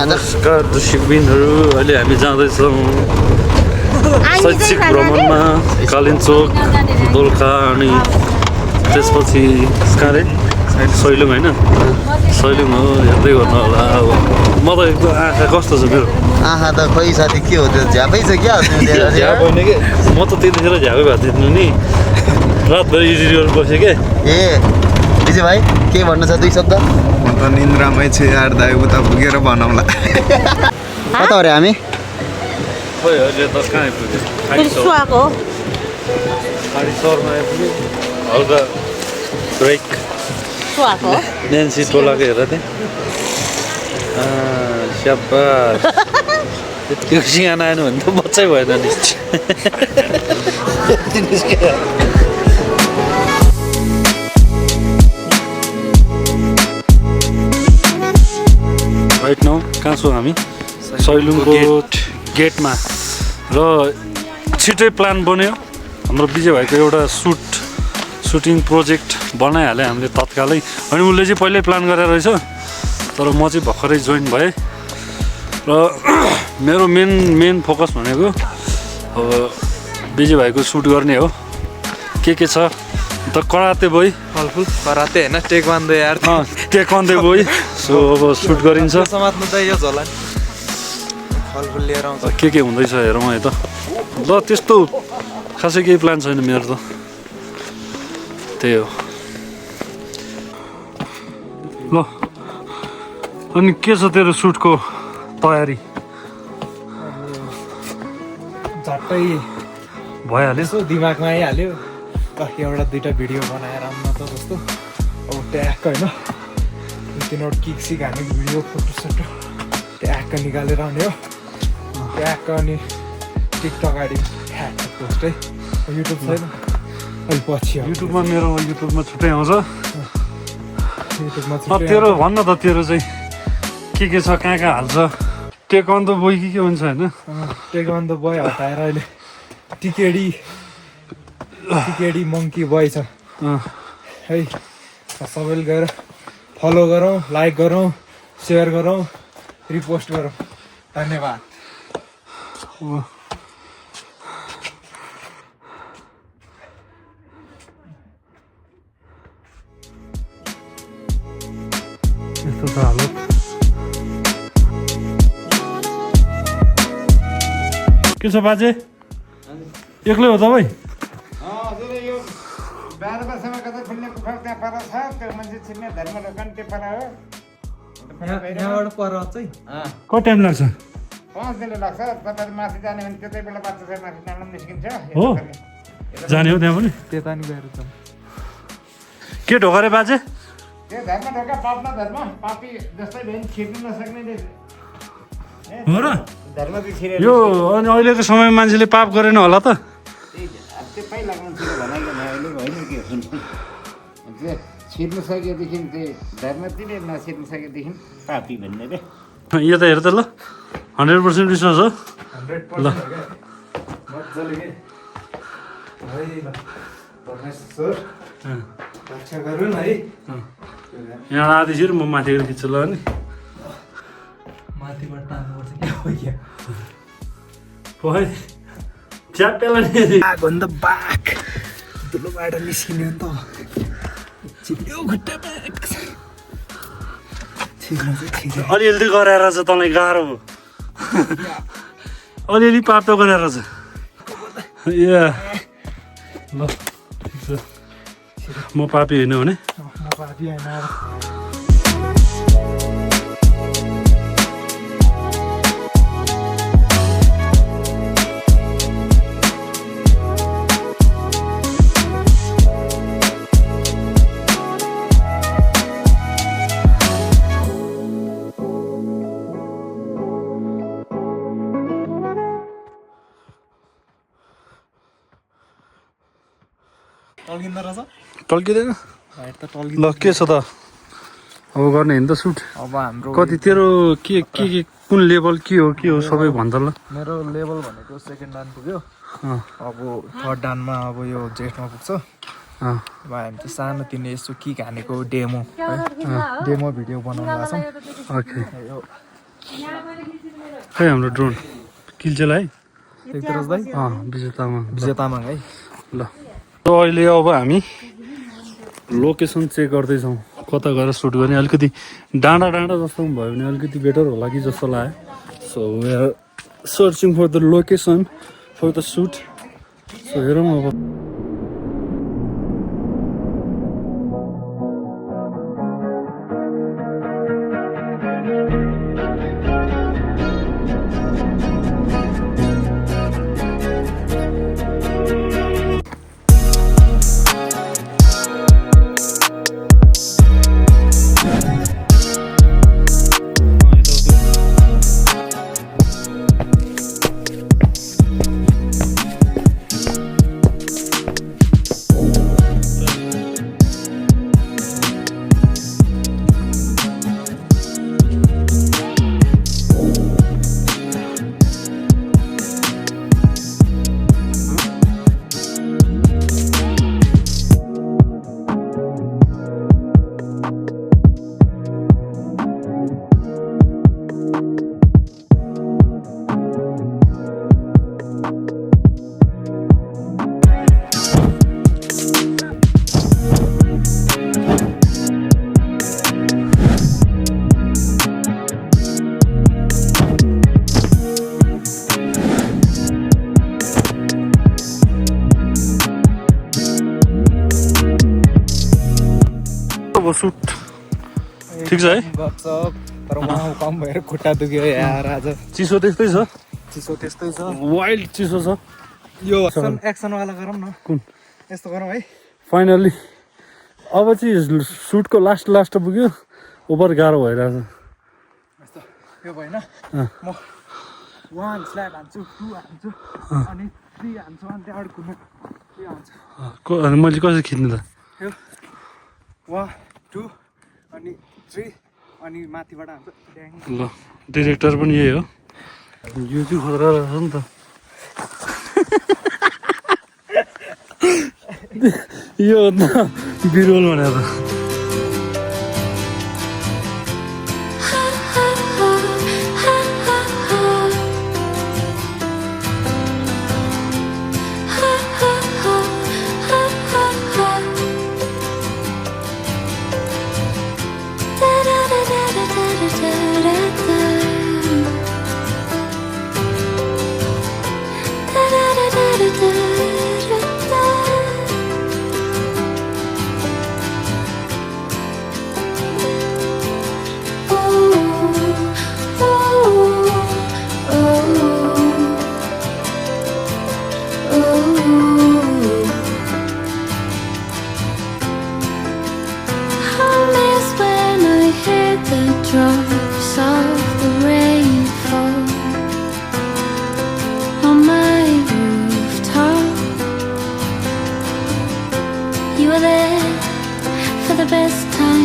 नमस्कार दर्शकबिनहरू, अहिले हामी जाँदैछौँ शैक्षिक भ्रमणमा कालिम्पोङ दोलखा अनि त्यसपछि कारे सैलुङ होइन सैलुङ हो हेर्दै गर्नु होला। अब म त एकदम आँखा कस्तो छ मेरो आँखा त खोइ साथी के हो त्यो झ्यापै छ क्या झ्याप होइन कि म त त्यतिखेर झ्यापै भएको थिएन नि रातभरि एडिट गरेर बसेँ क्या। ए विजय भाइ के भन्नु छ दुई शब्द? म त निन्द्रामै छु यार दाइ उता पुगेर भनौँला। कता हो रे हामी? खोइ अहिले त कहाँ आइपुग्यो खाडी सहरमा आइपुग्यो हल्का ब्रेक नेन्सी टोलाको हेर त्यहाँ स्याबास त्यो सिँगाना आएन भने त बच्चै भएन नि। राइट नाउ कहाँ छौँ हामी? सैलुङको गेटमा र छिटै प्लान बन्यो हाम्रो विजय भाइको एउटा सुटिङ प्रोजेक्ट बनाइहाल्यो हामीले तत्कालै। अनि उसले चाहिँ पहिल्यै प्लान गरेर रहेछ तर म चाहिँ भर्खरै जोइन भएँ र मेरो मेन फोकस भनेको अब विजय भाइको सुट गर्ने हो। के छ त कराते बोई फलफुल कराते हैन टेक्वान्डो यार टेक्वान्डो बोई सो अब सुट गरिन्छ समात्नु त यो झोला फलफुल लिएर आउँछ के हुँदैछ हेरौँ है त। ल त्यस्तो खासै केही प्लान छैन मेरो त त्यही हो। ल अनि के छ तेरो सुटको तयारी? झट्टै भइहाल्यो यसो दिमागमा आइहाल्यो एउटा दुईटा भिडियो बनाएर आउन त जस्तो अब ट्याक्क होइन दुई तिनवटा किक सिक हाने भिडियो फोटोसोटो ट्याक्क निकालेर आउने हो ट्याक्क अनि टिकटक आइडी ठ्याक्क पोस्टै युट्युब छैन अहिले पछि युट्युबमा मेरो युट्युबमा छुट्टै आउँछ। युट्युबमा तेरो भन्न त तेरो चाहिँ के छ कहाँ हाल्छ टेक्वान्डो बोई के हुन्छ होइन? टेक्वान्डो बोय हटाएर अहिले टिकेडी मङ्की बोय छ है। सबैले गएर फलो गरौँ लाइक गरौँ सेयर गरौँ रिपोस्ट गरौँ धन्यवाद। यस्तो छ हालत। के छ बाजे एक्लै हो तपाईँ? कति टाइम लाग्छ? 5 दिन लाग्छ। तपाईँ माथि जाने भने त्यतै बेला बाच्चा चाहिँ माथि नाम निस्किन्छ हो जाने हो त्यहाँ पनि त्यता नि गएर जाउँ। के ढोका रे बाजे? त्यो धर्म ढोका पाप्न धर्म पापी जस्तै भयो नि छिर्नु नसक्ने हो र? धर्म चाहिँ छिरेर यो अनि अहिलेको समयमा मान्छेले पाप गरेन होला त? त्यो पहिला मान्छेले भनेको अहिले होइन के हो त्यो छिर्नु सकेदेखि चाहिँ धर्मतिर नछिर्नु सकेदेखि पापी भन्ने रे। यो त हेर त ल 100% विश्वास हो। 100% ल मजाले के है ल परमेश्वर रक्षा गरुन् है। यहाँ आधीतिर म माथि गएर खिच्छु ल अनि माथिबाट तान्नुपर्छ क्या हो क्या खोइ च्याप्पेला नि आगोन्द बाक दुलोबाट निस्किने हो नि त छिप्यो खुट्टा बाक अलिअलि गराएर चाहिँ तँलाई गाह्रो हो अलिअलि पाप त गराएर चाहिँ ए ल ठिक छ म पापी होइन भने म पापी होइन। टल्किँदैन ल के छ त अब गर्ने होइन त सुट अब हाम्रो कति तेरो के कुन लेभल के हो सबै भन्छ ल। मेरो लेभल भनेको सेकेन्ड डान पुग्यो अब थर्ड डानमा अब यो जेठमा पुग्छ अब हामी चाहिँ सानो तिनो यसो किक हानेको डेमो भिडियो बनाउनु लाग्छौँ। ओके यो खै हाम्रो ड्रोन किल चाहिँ है एकतरफ भाइ विजय तामाङ विजय तामाङ है ल अहिले अब हामी लोकेसन चेक गर्दैछौँ कता गएर सुट गर्ने अलिकति डाँडा डाँडा जस्तो पनि भयो भने अलिकति बेटर होला कि जस्तो लाग्यो so we are searching for the location for the shoot so हेरौँ अब सुट ठिक छ है गप्सप तर उहाँ कम भएर खुट्टा दुख्यो यार आज चिसो त्यस्तै छ चिसो त्यस्तै छ वाइल्ड चिसो छ यो एक्सनवाला गरौँ न कुन यस्तो गरौँ है फाइनल्ली अब चाहिँ सुटको लास्ट पुग्यो ओभर गाह्रो भइरहेछ यस्तो यो भएन म 1 स्ल्याब हान्छु 2 हान्छु अनि 3 हान्छु अनि त्यहाँबाट घुम्नु 3 हान्छु अनि मैले कसरी खिच्नु त यो 1 2 अनि 3 अनि माथिबाट हान्छु ड्याङ ल डिरेक्टर पनि यही हो यो चाहिँ खतरा रहेछ नि त यो हो त बिरुवल भनेर drops of the rainfall on my rooftop. You were there for the best time.